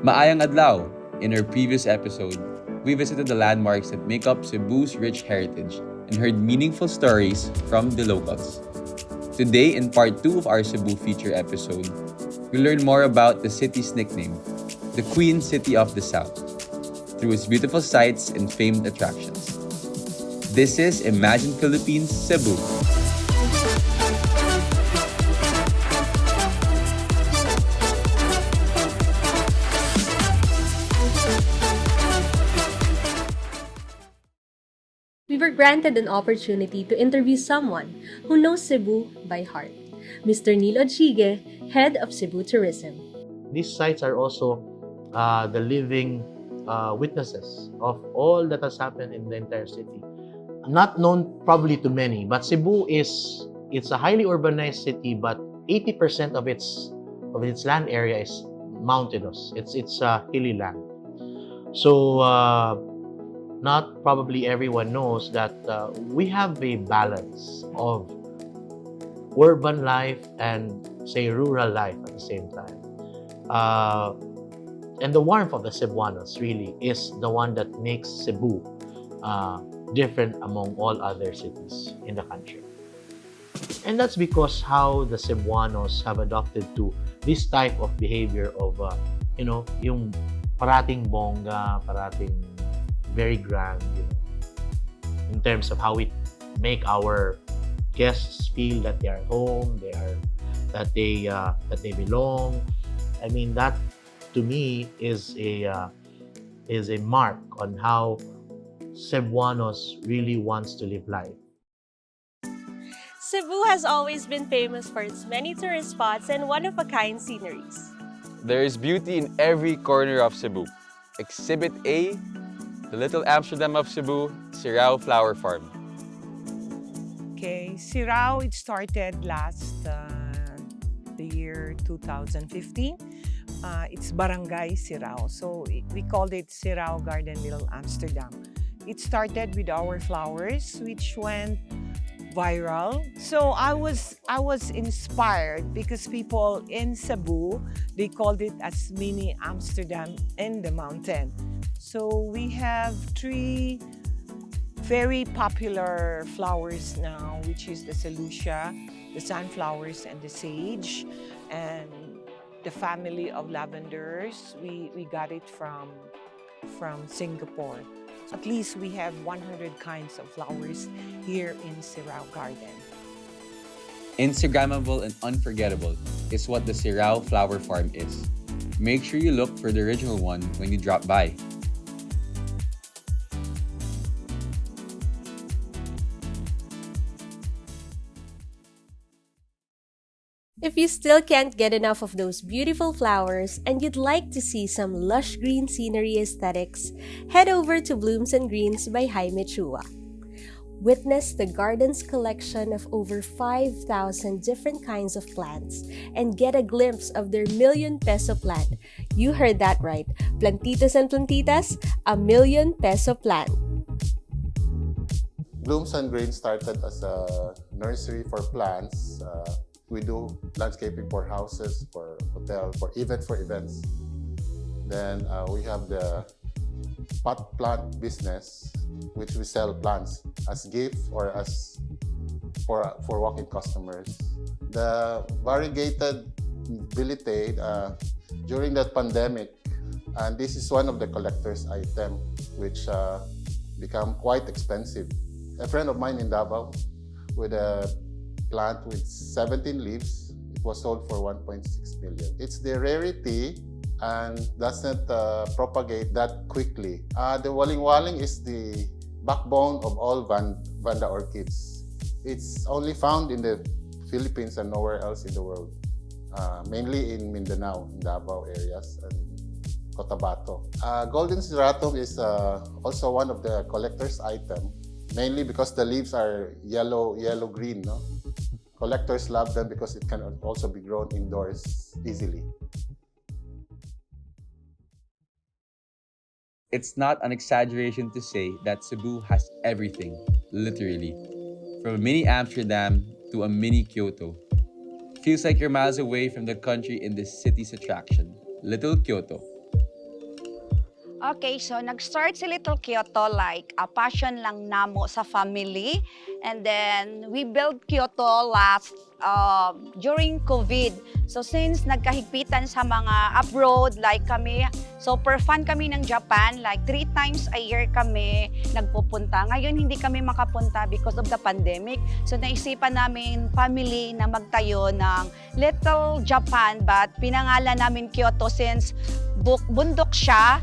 Maayang adlaw! In our previous episode, we visited the landmarks that make up Cebu's rich heritage and heard meaningful stories from the locals. Today, in part 2 of our Cebu feature episode, we learn more about the city's nickname, the Queen City of the South, through its beautiful sights and famed attractions. This is Imagine Philippines, Cebu. We were granted an opportunity to interview someone who knows Cebu by heart, Mr. Neil Odchige, head of Cebu Tourism. These sites are also the living witnesses of all that has happened in the entire city. Not known probably to many, but Cebu it's a highly urbanized city, but 80% of its land area is mountainous. It's a hilly land. So not probably everyone knows that we have a balance of urban life and say rural life at the same time. And the warmth of the Cebuanos really is the one that makes Cebu different among all other cities in the country. And that's because how the Cebuanos have adopted to this type of behavior of, yung parating bongga, parating very grand, in terms of how we make our guests feel that they are home, that they belong. I mean, that to me is a mark on how Cebuanos really wants to live life. Cebu has always been famous for its many tourist spots and one-of-a-kind sceneries. There is beauty in every corner of Cebu. Exhibit A, the Little Amsterdam of Cebu, Sirao Flower Farm. Okay, Sirao, it started last the year 2015. It's Barangay Sirao. So we called it Sirao Garden Little Amsterdam. It started with our flowers, which went viral. So I was inspired because people in Cebu, they called it as mini Amsterdam in the mountain. So we have 3 very popular flowers now, which is the celosia, the sunflowers, and the sage. And the family of lavenders, we got it from Singapore. So at least we have 100 kinds of flowers here in Sirao Garden. Instagrammable and unforgettable is what the Sirao Flower Farm is. Make sure you look for the original one when you drop by. If you still can't get enough of those beautiful flowers and you'd like to see some lush green scenery aesthetics, head over to Blooms and Greens by Jaime Chua. Witness the garden's collection of over 5,000 different kinds of plants and get a glimpse of their ₱1,000,000 plant. You heard that right. Plantitos and plantitas, ₱1,000,000 plant. Blooms and Green started as a nursery for plants. We do landscaping for houses, for hotels, for events. Then we have the pot plant business, which we sell plants as gifts or as for walk-in customers. The variegated billitate during that pandemic, and this is one of the collector's item which become quite expensive. A friend of mine in Davao with a plant with 17 leaves, it was sold for 1.6 million. It's the rarity and doesn't propagate that quickly. The waling-waling is the backbone of all Vanda orchids. It's only found in the Philippines and nowhere else in the world, mainly in Mindanao, in Davao areas, and Cotabato. Golden Ceratum is also one of the collector's item, mainly because the leaves are yellow-green, no? Collectors love them because it can also be grown indoors easily. It's not an exaggeration to say that Cebu has everything, literally. From a mini Amsterdam to a mini Kyoto. Feels like you're miles away from the country in this city's attraction, Little Kyoto. Okay, so nag-start si Little Kyoto like a passion lang namo sa family. And then we built Kyoto last during COVID. So since nagkahigpitan sa mga abroad like kami, so per fan kami ng Japan, like 3 times a year kami nagpupunta. Ngayon hindi kami makapunta because of the pandemic. So naisipan namin family na magtayo ng Little Japan, but pinangalan namin Kyoto since bundok siya.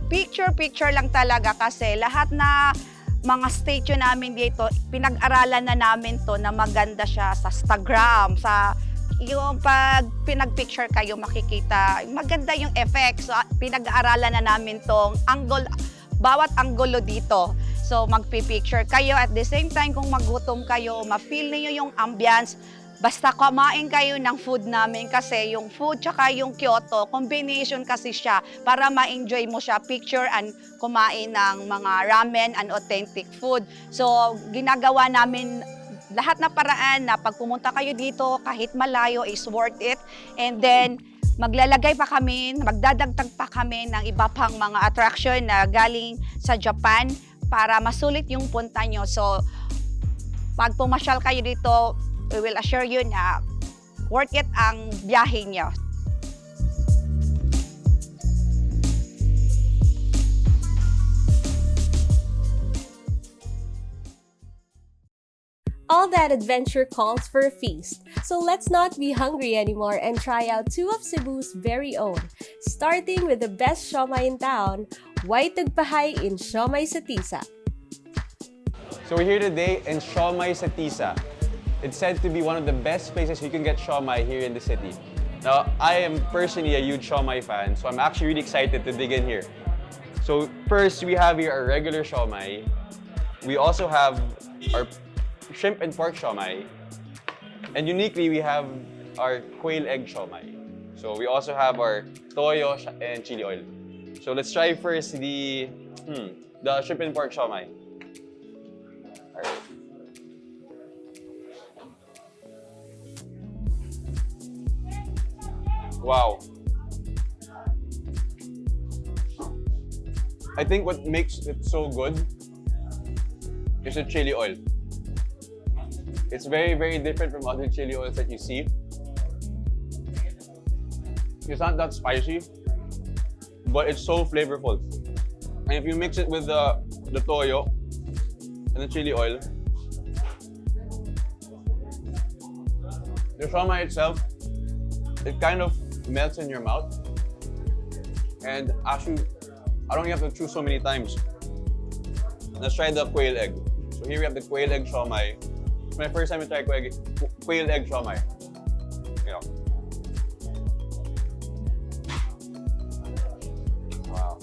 Picture lang talaga kasi lahat na mga statue namin dito, pinag-aralan na namin to na maganda siya sa Instagram, sa yung pag pinag-picture kayo makikita, maganda yung effects. So, pinag-aaralan na namin tong angle, bawat anggulo dito. So magpi-picture kayo at the same time kung magutom kayo, ma-feel niyo yung ambience. Basta kumain kayo ng food namin kasi yung food tsaka yung Kyoto, combination kasi siya para ma-enjoy mo siya, picture and kumain ng mga ramen and authentic food. So ginagawa namin lahat na paraan na pag pumunta kayo dito, kahit malayo is worth it. And then maglalagay pa kami, magdadagdag pa kami ng iba pang mga attraction na galing sa Japan para masulit yung punta nyo. So pag pumasyal kayo dito, we will assure you na worth it ang biyahe nyo. All that adventure calls for a feast, so let's not be hungry anymore and try out two of Cebu's very own, starting with the best siomai in town, White Tugpahay in Siomai sa Tisa. So we're here today in Siomai sa Tisa. It's said to be one of the best places you can get siomai here in the city. Now, I am personally a huge siomai fan, so I'm actually really excited to dig in here. So first, we have here our regular siomai. We also have our shrimp and pork siomai. And uniquely, we have our quail egg siomai. So we also have our toyo and chili oil. So let's try first the shrimp and pork siomai. All right. Wow. I think what makes it so good is the chili oil. It's very, very different from other chili oils that you see. It's not that spicy, but it's so flavorful. And if you mix it with the toyo and the chili oil, the siomai itself, it kind of melts in your mouth. And actually, I don't even have to chew so many times. Let's try the quail egg. So here we have the quail egg siomai. It's my first time to try quail egg siomai. You know. Wow.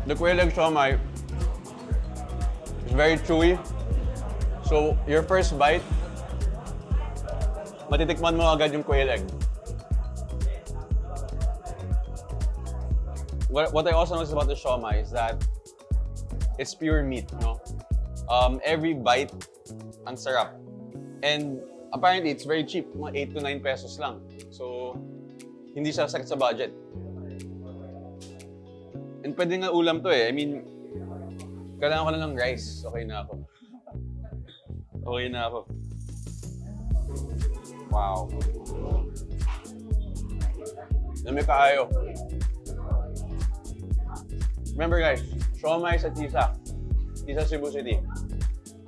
The quail egg siomai is very chewy. So your first bite, matitikman mo agad yung quail egg. What I also noticed about the siomai is that it's pure meat, no? Every bite, ang sarap. And apparently, it's very cheap, mga 8 to 9 pesos lang. So, hindi siya sakit sa budget. And pwede nga ulam to eh. I mean, kailangan ko lang ng rice. Okay na ako. Okay na ako. Wow. Dami kaayo. Remember guys, siomai sa Tisa, Tisa Cebu City.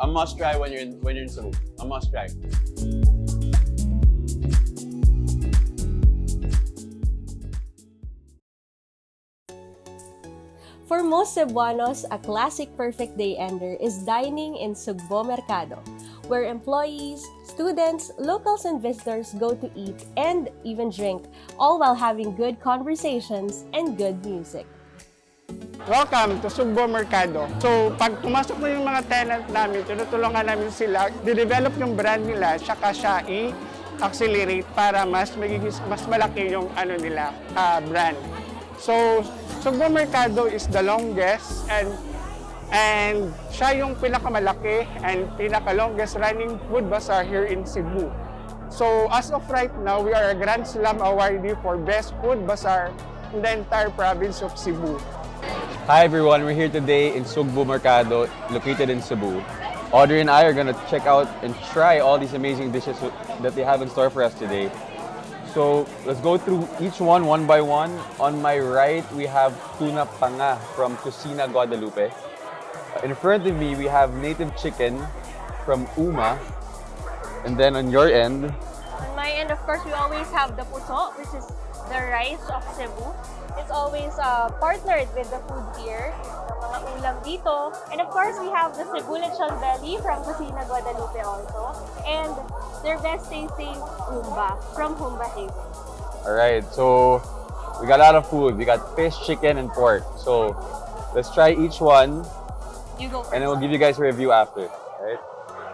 A must try when you're in Cebu. A must try. For most Cebuanos, a classic perfect day ender is dining in Sugbo Mercado, where employees, students, locals, and visitors go to eat and even drink, all while having good conversations and good music. Welcome to Sugbo Mercado. So, pag pumasok na yung mga tenant namin, tinutulungan namin sila, de-develop yung brand nila, saka siya i-accelerate para mas malaki yung brand. So, Sugbo Mercado is the longest and siya yung pinakamalaki and pinaka-longest running food bazaar here in Cebu. So as of right now, we are a Grand Slam awardee for Best Food Bazaar in the entire province of Cebu. Hi everyone, we're here today in Sugbo Mercado, located in Cebu. Audrey and I are gonna check out and try all these amazing dishes that they have in store for us today. So let's go through each one by one. On my right, we have tuna panga from Cocina Guadalupe. In front of me, we have native chicken from Uma. And then on your end, On my end, of course, we always have the puso, which is the rice of Cebu. It's always partnered with the food here, yung mga ulam dito. And of course, we have the Cebu lechon belly from Cocina Guadalupe also. And their best tasting humba from Humba Haven. alright, so we got a lot of food. We got fish, chicken, and pork. So let's try each one, You go first. and then we'll give you guys a review after. Alright?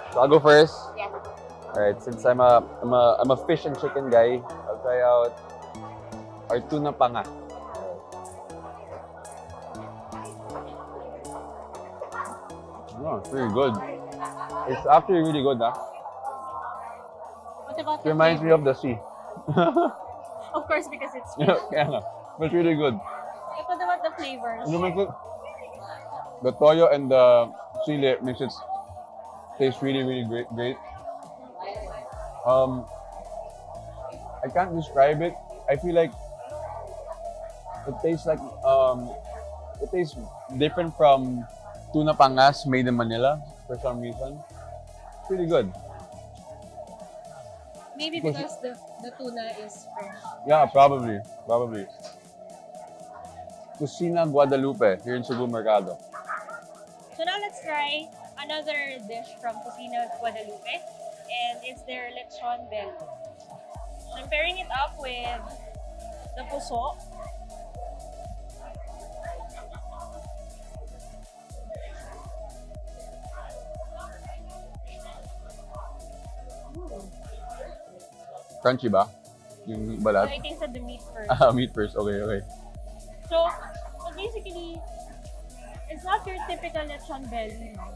So I'll go first. Yeah. Alright, since I'm a fish and chicken guy, I'll try out our tuna panga. Oh, it's really good. It's actually really good, huh? What about It the reminds me flavor? of the sea. Of course, because it's fish. Yeah, but it's really good. What about the flavors? You know, makes it, the toyo and the chili makes it taste really great. I can't describe it. I feel like it tastes like it tastes different from tuna pangas made in Manila for some reason. It's really good. Maybe because the tuna is fresh. Yeah, probably. Cocina Guadalupe here in Cebu Mercado. So now let's try another dish from Cocina Guadalupe, and it's their lechon belly. I'm pairing it up with the puso. Crunchy ba? Yung So balat? I tasted the meat first. Meat first. Okay. So basically, it's not your typical lechon belly. No?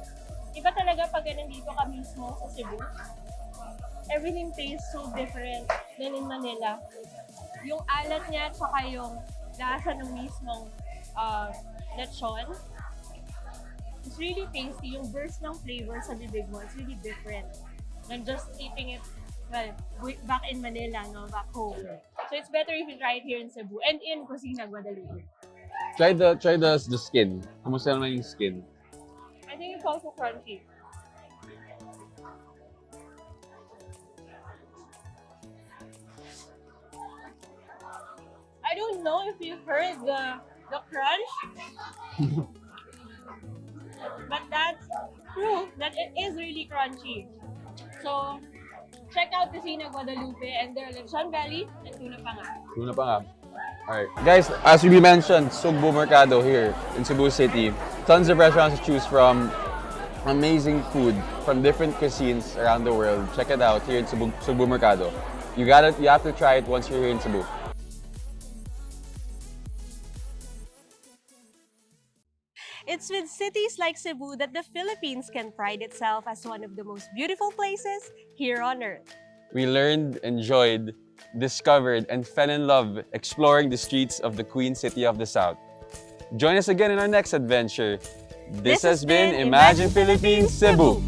Iba talaga pag nandito ka mismo sa Cebu. Everything tastes so different than in Manila. Yung alat niya at saka yung lasa ng mismong lechon, it's really tasty. Yung burst ng flavor sa bibig mo, it's really different than just eating it, well, back in Manila, no, back home. So it's better if you try it here in Cebu and in Cocina Guadalupe. Try the skin. Kumusta naman yung skin? I think it's also crunchy. I don't know if you heard the crunch, but that's proof that it is really crunchy. So check out Cocina Guadalupe and their lechon belly and tuna panga. Tuna pa nga. Alright. Guys, as we mentioned, Sugbo Mercado here in Cebu City. Tons of restaurants to choose from. Amazing food from different cuisines around the world. Check it out here in Sugbo Mercado. You have to try it once you're here in Cebu. It's with cities like Cebu that the Philippines can pride itself as one of the most beautiful places here on earth. We learned, enjoyed, discovered, and fell in love exploring the streets of the Queen City of the South. Join us again in our next adventure. This has been Imagine Philippines Cebu.